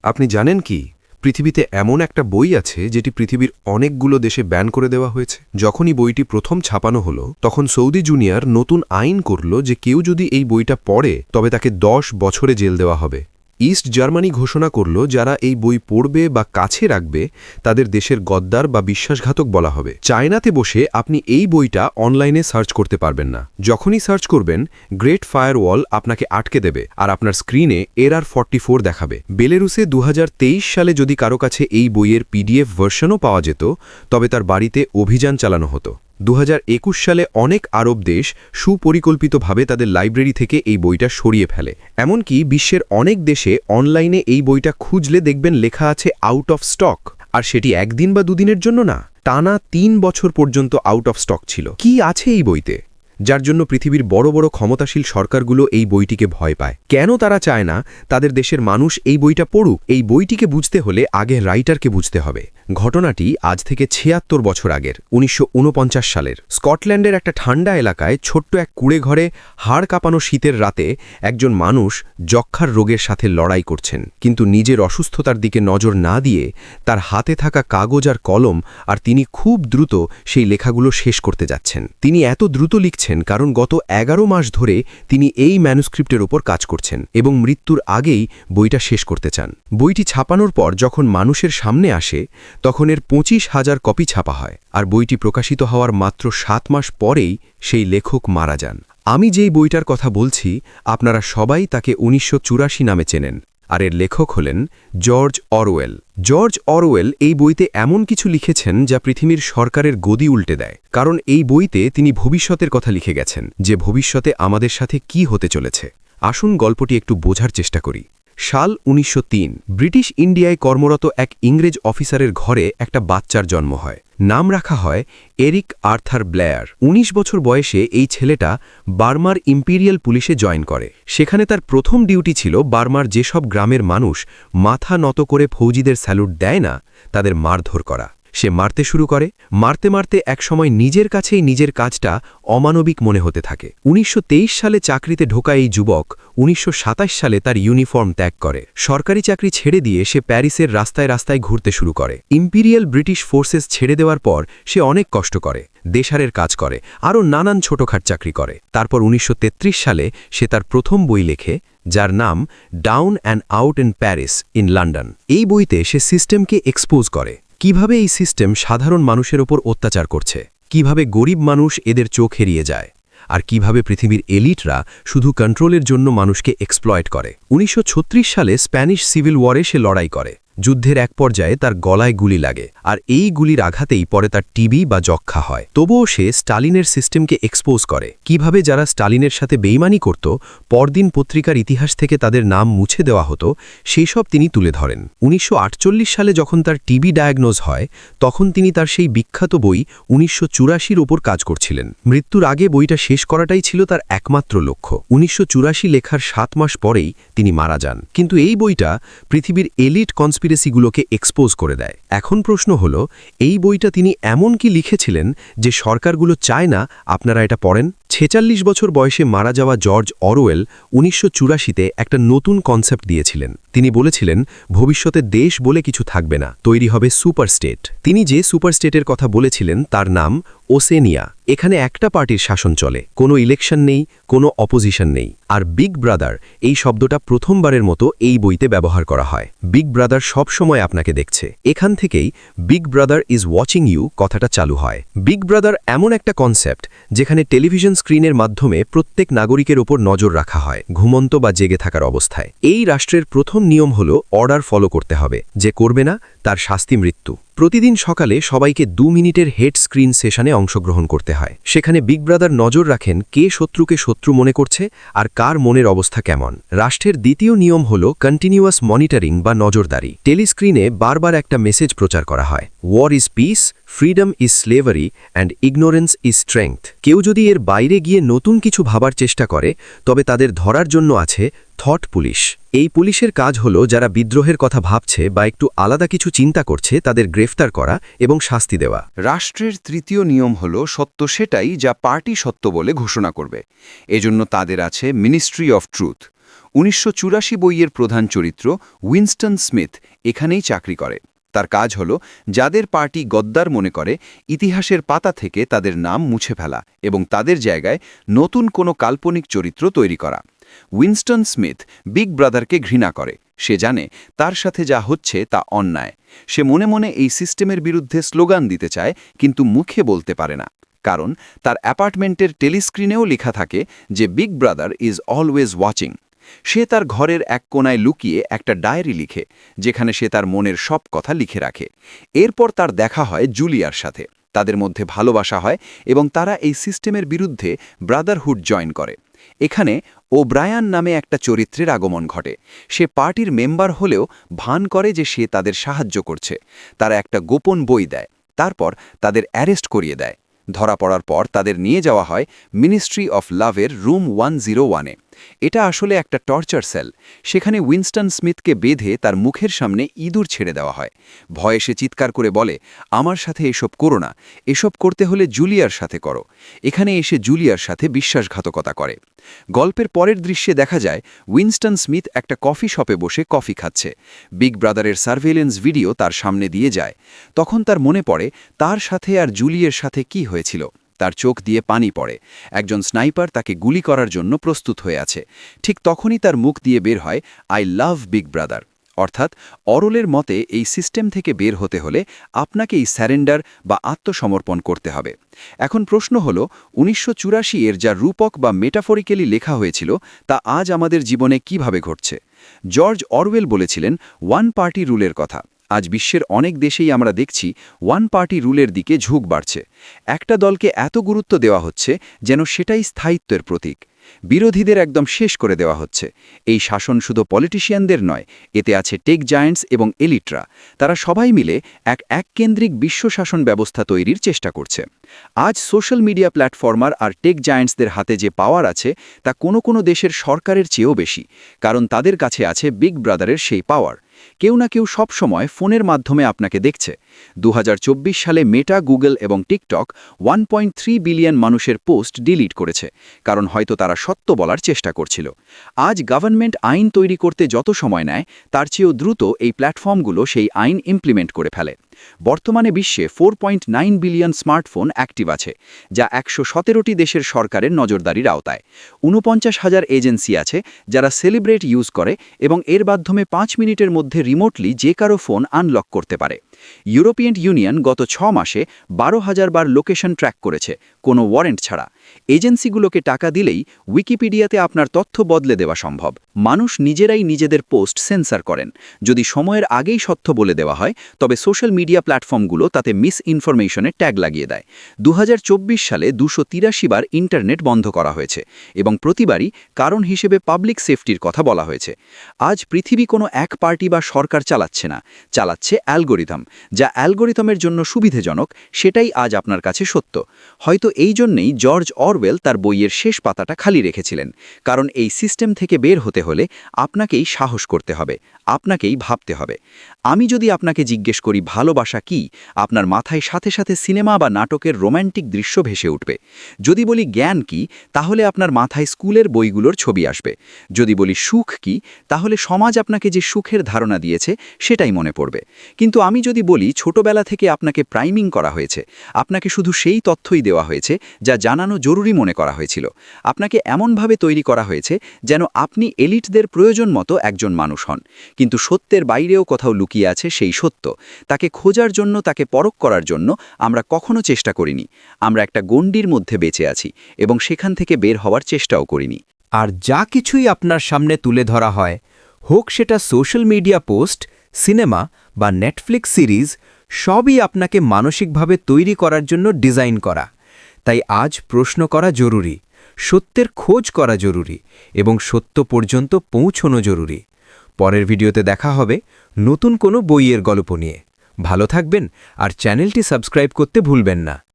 আপনি জানেন কি পৃথিবীতে এমন একটা বই আছে যেটি পৃথিবীর অনেকগুলো দেশে ব্যান করে দেওয়া হয়েছে। যখনই বইটি প্রথম ছাপানো হলো তখন সৌদি জুনিয়র নতুন আইন করল যে কেউ যদি এই বইটা পড়ে তবে তাকে 10 বছরে জেল দেওয়া হবে। ইস্ট জার্মানি ঘোষণা করল যারা এই বই পড়বে বা কাছে রাখবে তাদের দেশের গদ্দার বা বিশ্বাসঘাতক বলা হবে। চায়নাতে বসে আপনি এই বইটা অনলাইনে সার্চ করতে পারবেন না। যখনই সার্চ করবেন গ্রেট ফায়ারওয়াল আপনাকে আটকে দেবে আর আপনার স্ক্রিনে এরআর 44 দেখাবে। বেলারুসে 2023 সালে যদি কারো কাছে এই বইয়ের পিডিএফ ভার্সনও পাওয়া যেত তবে তার বাড়িতে অভিযান চালানো হতো। 2021 সালে অনেক আরব দেশ সুপরিকল্পিতভাবে তাদের লাইব্রেরি থেকে এই বইটা সরিয়ে ফেলে। এমনকি বিশ্বের অনেক দেশে অনলাইনে এই বইটা খুঁজলে দেখবেন লেখা আছে আউট অফ স্টক। আর সেটি একদিন বা দুদিনের জন্য না, টানা 3 বছর পর্যন্ত আউট অফ স্টক ছিল। কি আছে এই বইতে যার জন্য পৃথিবীর বড় বড় ক্ষমতাশীল সরকারগুলো এই বইটিকে ভয় পায়? কেন তারা চায় না তাদের দেশের মানুষ এই বইটা পড়ুক? এই বইটিকে বুঝতে হলে আগে রাইটারকে বুঝতে হবে। ঘটনাটি আজ থেকে 76 বছর আগের, 1949 সালের। স্কটল্যান্ডের একটা ঠান্ডা এলাকায় ছোট্ট এক কুঁড়ে ঘরে হাড় কাঁপানো শীতের রাতে একজন মানুষ যক্ষার রোগের সাথে লড়াই করছেন, কিন্তু নিজের অসুস্থতার দিকে নজর না দিয়ে তার হাতে থাকা কাগজ আর কলম আর তিনি খুব দ্রুত সেই লেখাগুলো শেষ করতে যাচ্ছেন। তিনি এত দ্রুত লিখছেন কারণ গত 11 মাস ধরে তিনি এই ম্যানুস্ক্রিপ্টের উপর কাজ করছেন এবং মৃত্যুর আগেই বইটা শেষ করতে চান। বইটি ছাপানোর পর যখন মানুষের সামনে আসে তখন এর 25,000 কপি ছাপা হয়, আর বইটি প্রকাশিত হওয়ার মাত্র 7 মাস পরেই সেই লেখক মারা যান। আমি যেই বইটার কথা বলছি আপনারা সবাই তাকে 1984 নামে চেনেন, আর এর লেখক হলেন জর্জ অরওয়েল। জর্জ অরওয়েল এই বইতে এমন কিছু লিখেছেন যা পৃথিবীর সরকারের গদি উল্টে দেয়, কারণ এই বইতে তিনি ভবিষ্যতের কথা লিখে গেছেন, যে ভবিষ্যতে আমাদের সাথে কি হতে চলেছে। আসুন গল্পটি একটু বোঝার চেষ্টা করি। সাল 1903 ব্রিটিশ ইন্ডিয়ায় কর্মরত এক ইংরেজ অফিসারের ঘরে একটা বাচ্চার জন্ম হয়। নাম রাখা হয় এরিক আর্থার ব্লেয়ার। 19 বছর বয়সে এই ছেলেটা বার্মার ইম্পিরিয়াল পুলিশে জয়েন করে। সেখানে তার প্রথম ডিউটি ছিল বার্মার যেসব গ্রামের মানুষ মাথা নত করে ফৌজিদের স্যালুট দেয় না তাদের মারধর করা। সে মারতে শুরু করে। মারতে মারতে একসময় নিজের কাছেই নিজের কাজটা অমানবিক মনে হতে থাকে। 1923 সালে চাকরিতে ঢোকা এই যুবক 1927 সালে তার ইউনিফর্ম ত্যাগ করে। সরকারি চাকরি ছেড়ে দিয়ে সে প্যারিসের রাস্তায় রাস্তায় ঘুরতে শুরু করে। ইম্পিরিয়াল ব্রিটিশ ফোর্সেস ছেড়ে দেওয়ার পর সে অনেক কষ্ট করে, দেশারের কাজ করে, আরও নানান ছোটখাট চাকরি করে। তারপর 1933 সালে সে তার প্রথম বই লেখে, যার নাম down and out in Paris in London. এই বইতে সে সিস্টেমকে এক্সপোজ করে, কিভাবে এই সিস্টেম সাধারণ মানুষের ওপর অত্যাচার করছে, কিভাবে গরিব মানুষ এদের চোখ এড়িয়ে যায়, আর কিভাবে পৃথিবীর এলিটরা শুধু কন্ট্রোলের জন্য মানুষকে এক্সপ্লয়েট করে। 1936 সালে স্প্যানিশ সিভিল ওয়ারে সে লড়াই করে। যুদ্ধের এক পর্যায়ে তার গলায় গুলি লাগে, আর এই গুলির আঘাতেই পরে তার টিবি বা যক্ষা হয়। তবুও সে স্টালিনের সিস্টেমকে এক্সপোজ করে, কিভাবে যারা স্টালিনের সাথে বেইমানি করত পরদিন পত্রিকার ইতিহাস থেকে তাদের নাম মুছে দেওয়া হতো, সেই সব তিনি তুলে ধরেন। 1948 সালে যখন তার টিবি ডায়াগনোজ হয় তখন তিনি তার সেই বিখ্যাত বই 1984 ওপর কাজ করছিলেন। মৃত্যুর আগে বইটা শেষ করাটাই ছিল তার একমাত্র লক্ষ্য। 1984 লেখার 7 মাস পরেই তিনি মারা যান। কিন্তু এই বইটা পৃথিবীর এলিট কনস্পিরেসিগুলোকে এক্সপোজ করে দেয়। এখন প্রশ্ন হলো, এই বইটা তিনি এমন কি লিখেছিলেন যে সরকারগুলো চায় না আপনারা এটা পড়েন? 46 বছর বয়সে মারা যাওয়া জর্জ অরওয়েল 1984-তে একটা নতুন কনসেপ্ট দিয়েছিলেন। তিনি বলেছিলেন ভবিষ্যতে দেশ বলে কিছু থাকবে না, তৈরি হবে সুপারস্টেট। তিনি যে সুপারস্টেটের কথা বলেছিলেন তার নাম ওসেনিয়া। এখানে একটা পার্টির শাসন চলে, কোনো ইলেকশন নেই, কোনো অপোজিশন নেই। আর বিগ ব্রাদার এই শব্দটা প্রথমবারের মতো এই বইতে ব্যবহার করা হয়। বিগ ব্রাদার সব সময় আপনাকে দেখছে। এখান থেকেই big brother is watching you কথাটা চালু হয়। বিগ ব্রাদার এমন একটা কনসেপ্ট যেখানে টেলিভিশন স্ক্রিনের মাধ্যমে প্রত্যেক নাগরিকের ওপর নজর রাখা হয়, ঘুমন্ত বা জেগে থাকার অবস্থায়। এই রাষ্ট্রের প্রথম নিয়ম হলো অর্ডার ফলো করতে হবে, যে করবে না তার শাস্তি মৃত্যু। প্রতিদিন সকালে সবাইকে 2 মিনিটের হেড স্ক্রিন সেশনে অংশগ্রহণ করতে হয়। সেখানে বিগ ব্রাদার নজর রাখেন কে শত্রুকে শত্রু মনে করছে আর কার মনের অবস্থা কেমন। রাষ্ট্রের দ্বিতীয় নিয়ম হল কন্টিনিউয়াস মনিটরিং বা নজরদারি। টেলিস্ক্রিনে বারবার একটা মেসেজ প্রচার করা হয়, war is peace, freedom is slavery and ignorance is strength. কেউ যদি এর বাইরে গিয়ে নতুন কিছু ভাবার চেষ্টা করে তবে তাদের ধরার জন্য আছে থট পুলিশ। এই পুলিশের কাজ হলো যারা বিদ্রোহের কথা ভাবছে বা একটু আলাদা কিছু চিন্তা করছে তাদের গ্রেফতার করা এবং শাস্তি দেওয়া। রাষ্ট্রের তৃতীয় নিয়ম হল সত্য সেটাই যা পার্টি সত্য বলে ঘোষণা করবে। এজন্য তাদের আছে মিনিস্ট্রি অফ ট্রুথ। 1984 বইয়ের প্রধান চরিত্র উইনস্টন স্মিথ এখানেই চাকরি করে। তার কাজ হল যাদের পার্টি গদ্দার মনে করে ইতিহাসের পাতা থেকে তাদের নাম মুছে ফেলা এবং তাদের জায়গায় নতুন কোনো কাল্পনিক চরিত্র তৈরি করা। উইনস্টন স্মিথ বিগ ব্রাদারকে ঘৃণা করে। সে জানে তার সাথে যা হচ্ছে তা অন্যায়। সে মনে মনে এই সিস্টেমের বিরুদ্ধে স্লোগান দিতে চায়, কিন্তু মুখে বলতে পারে না, কারণ তার অ্যাপার্টমেন্টের টেলিস্ক্রিনেও লেখা থাকে যে big brother is always watching. সে তার ঘরের এক কোণায় লুকিয়ে একটা ডায়েরি লিখে, যেখানে সে তার মনের সব কথা লিখে রাখে। এরপর তার দেখা হয় জুলিয়ার সাথে। তাদের মধ্যে ভালোবাসা হয় এবং তারা এই সিস্টেমের বিরুদ্ধে ব্রাদারহুড জয়েন করে। এখানে ওব্রায়ান নামে একটা চরিত্রের আগমন ঘটে। সে পার্টির মেম্বার হলেও ভান করে যে সে তাদের সাহায্য করছে। তারা একটা গোপন বই দেয়, তারপর তাদের অ্যারেস্ট করিয়ে দেয়। ধরা পড়ার পর তাদের নিয়ে যাওয়া হয় মিনিস্ট্রি অফ লাভের রুম 101-এ। এটা আসলে একটা টর্চার সেল। সেখানে উইনস্টন স্মিথকে বেঁধে তার মুখের সামনে ইঁদুর ছেড়ে দেওয়া হয়। ভয়ে সে চিৎকার করে বলে, আমার সাথে এসব করো না, এসব করতে হলে জুলিয়ার সাথে করো। এখানে এসে জুলিয়ার সাথে বিশ্বাসঘাতকতা করে। গল্পের পরের দৃশ্যে দেখা যায় উইনস্টন স্মিথ একটা কফি শপে বসে কফি খাচ্ছে। বিগ ব্রাদারের সার্ভেইলেন্স ভিডিও তার সামনে দিয়ে যায়। তখন তার মনে পড়ে তার সাথে আর জুলিয়ের সাথে কি হয়েছিল। তার চোখ দিয়ে পানি পড়ে। একজন স্নাইপার তাকে গুলি করার জন্য প্রস্তুত হয়ে আছে। ঠিক তখনই তার মুখ দিয়ে বের হয়, আই লাভ বিগ ব্রাদার। অর্থাৎ অরলের মতে এই সিস্টেম থেকে বের হতে হলে আপনাকেই স্যারেন্ডার বা আত্মসমর্পণ করতে হবে। এখন প্রশ্ন হল, 1984-এর যা রূপক বা মেটাফরিক্যালি লেখা হয়েছিল তা আজ আমাদের জীবনে কিভাবে ঘটছে? জর্জ অরওয়েল বলেছিলেন ওয়ান পার্টি রুলের কথা। আজ বিশ্বের অনেক দেশেই আমরা দেখছি ওয়ান পার্টি রুলের দিকে ঝুঁক বাড়ছে। একটা দলকে এত গুরুত্ব দেওয়া হচ্ছে যেন সেটাই স্থায়িত্বের প্রতীক। বিরোধীদের একদম শেষ করে দেওয়া হচ্ছে। এই শাসন শুধু পলিটিশিয়ানদের নয়, এতে আছে টেক জায়ান্টস এবং এলিটরা। তারা সবাই মিলে এককেন্দ্রিক বিশ্ব শাসন ব্যবস্থা তৈরির চেষ্টা করছে। আজ সোশ্যাল মিডিয়া প্ল্যাটফর্মার আর টেক জায়ান্টসদের হাতে যে পাওয়ার আছে তা কোনো কোনো দেশের সরকারের চেয়েও বেশি, কারণ তাদের কাছে আছে বিগ ব্রাদারের সেই পাওয়ার। কেউ না কেউ সব সময় ফোনের মাধ্যমে আপনাকে দেখছে। 2024 সালে মেটা, গুগল এবং টিকটক 1.3 বিলিয়ন মানুষের পোস্ট ডিলিট করেছে, কারণ হয়তো তারা সত্য বলার চেষ্টা করছিল। আজ গভর্নমেন্ট আইন তৈরি করতে যত সময় নেয়, তার চেয়েও দ্রুত এই প্ল্যাটফর্মগুলো সেই আইন ইমপ্লিমেন্ট করে ফেলে। বর্তমানে বিশ্বে 4.9 বিলিয়ন স্মার্টফোন অ্যাক্টিভ আছে, যা 117টি দেশের সরকারের নজরদারির আওতায়। 49,000 এজেন্সি আছে যারা সেলিব্রেট ইউজ করে এবং এর মাধ্যমে 5 মিনিটের মধ্যে রিমোটলি যে কারো ফোন আনলক করতে পারে। ইউরোপিয়ান ইউনিয়ন গত 6 মাসে 12,000 বার লোকেশন ট্র্যাক করেছে, কোনো ওয়ারেন্ট ছাড়া। এজেন্সিগুলোকে টাকা দিলেই উইকিপিডিয়াতে আপনার তথ্য বদলে দেওয়া সম্ভব। মানুষ নিজেরাই নিজেদের পোস্ট সেন্সর করেন। যদি সময়ের আগেই সত্য বলে দেওয়া হয়, তবে সোশ্যাল মিডিয়া প্ল্যাটফর্মগুলো তাতে মিস ইনফরমেশনের ট্যাগ লাগিয়ে দেয়। 2024 সালে 283 বার ইন্টারনেট বন্ধ করা হয়েছে এবং প্রতিবারই কারণ হিসেবে পাবলিক সেফটির কথা বলা হয়েছে। আজ পৃথিবী কোনো এক পার্টি বা সরকার চালাচ্ছে না, চালাচ্ছে অ্যালগোরিথম। যা অ্যালগোরিথমের জন্য সুবিধাজনক, সেটাই আজ আপনার কাছে সত্য। হয়তো এই জন্যেই জর্জ অরওয়েল তার বইয়ের শেষ পাতাটা খালি রেখেছিলেন, কারণ এই সিস্টেম থেকে বের হতে হলে আপনাকেই সাহস করতে হবে, আপনাকেই ভাবতে হবে। আমি যদি আপনাকে জিজ্ঞেস করি ভালোবাসা কি, আপনার মাথায় সাথে সাথে সিনেমা বা নাটকের রোম্যান্টিক দৃশ্য ভেসে উঠবে। যদি বলি জ্ঞান কি, তাহলে আপনার মাথায় স্কুলের বইগুলোর ছবি আসবে। যদি বলি সুখ কি, তাহলে সমাজ আপনাকে যে সুখের ধারণা দিয়েছে সেটাই মনে পড়বে। কিন্তু আমি যদি বলি ছোটবেলা থেকে আপনাকে প্রাইমিং করা হয়েছে, আপনাকে শুধু সেই তথ্যই দেওয়া হয়েছে যা জানানো জরুরি মনে করা হয়েছিল। আপনাকে এমনভাবে তৈরি করা হয়েছে যেন আপনি এলিটদের প্রয়োজন মতো একজন মানুষ হন। কিন্তু সত্যের বাইরেও কোথাও লুকিয়ে আছে সেই সত্য। তাকে খোঁজার জন্য, তাকে পরখ করার জন্য আমরা কখনো চেষ্টা করিনি। আমরা একটা গণ্ডির মধ্যে বেঁচে আছি এবং সেখান থেকে বের হওয়ার চেষ্টাও করিনি। আর যা কিছুই আপনার সামনে তুলে ধরা হয়, হোক সেটা সোশ্যাল মিডিয়া পোস্ট, সিনেমা বা নেটফ্লিক্স সিরিজ, সবই আপনাকে মানসিকভাবে তৈরি করার জন্য ডিজাইন করা। তাই আজ প্রশ্ন করা জরুরি, সত্যের খোঁজ করা জরুরি এবং সত্য পর্যন্ত পৌঁছনো জরুরি। পরের ভিডিওতে দেখা হবে নতুন কোনো বইয়ের গল্প নিয়ে। ভালো থাকবেন আর চ্যানেলটি সাবস্ক্রাইব করতে ভুলবেন না।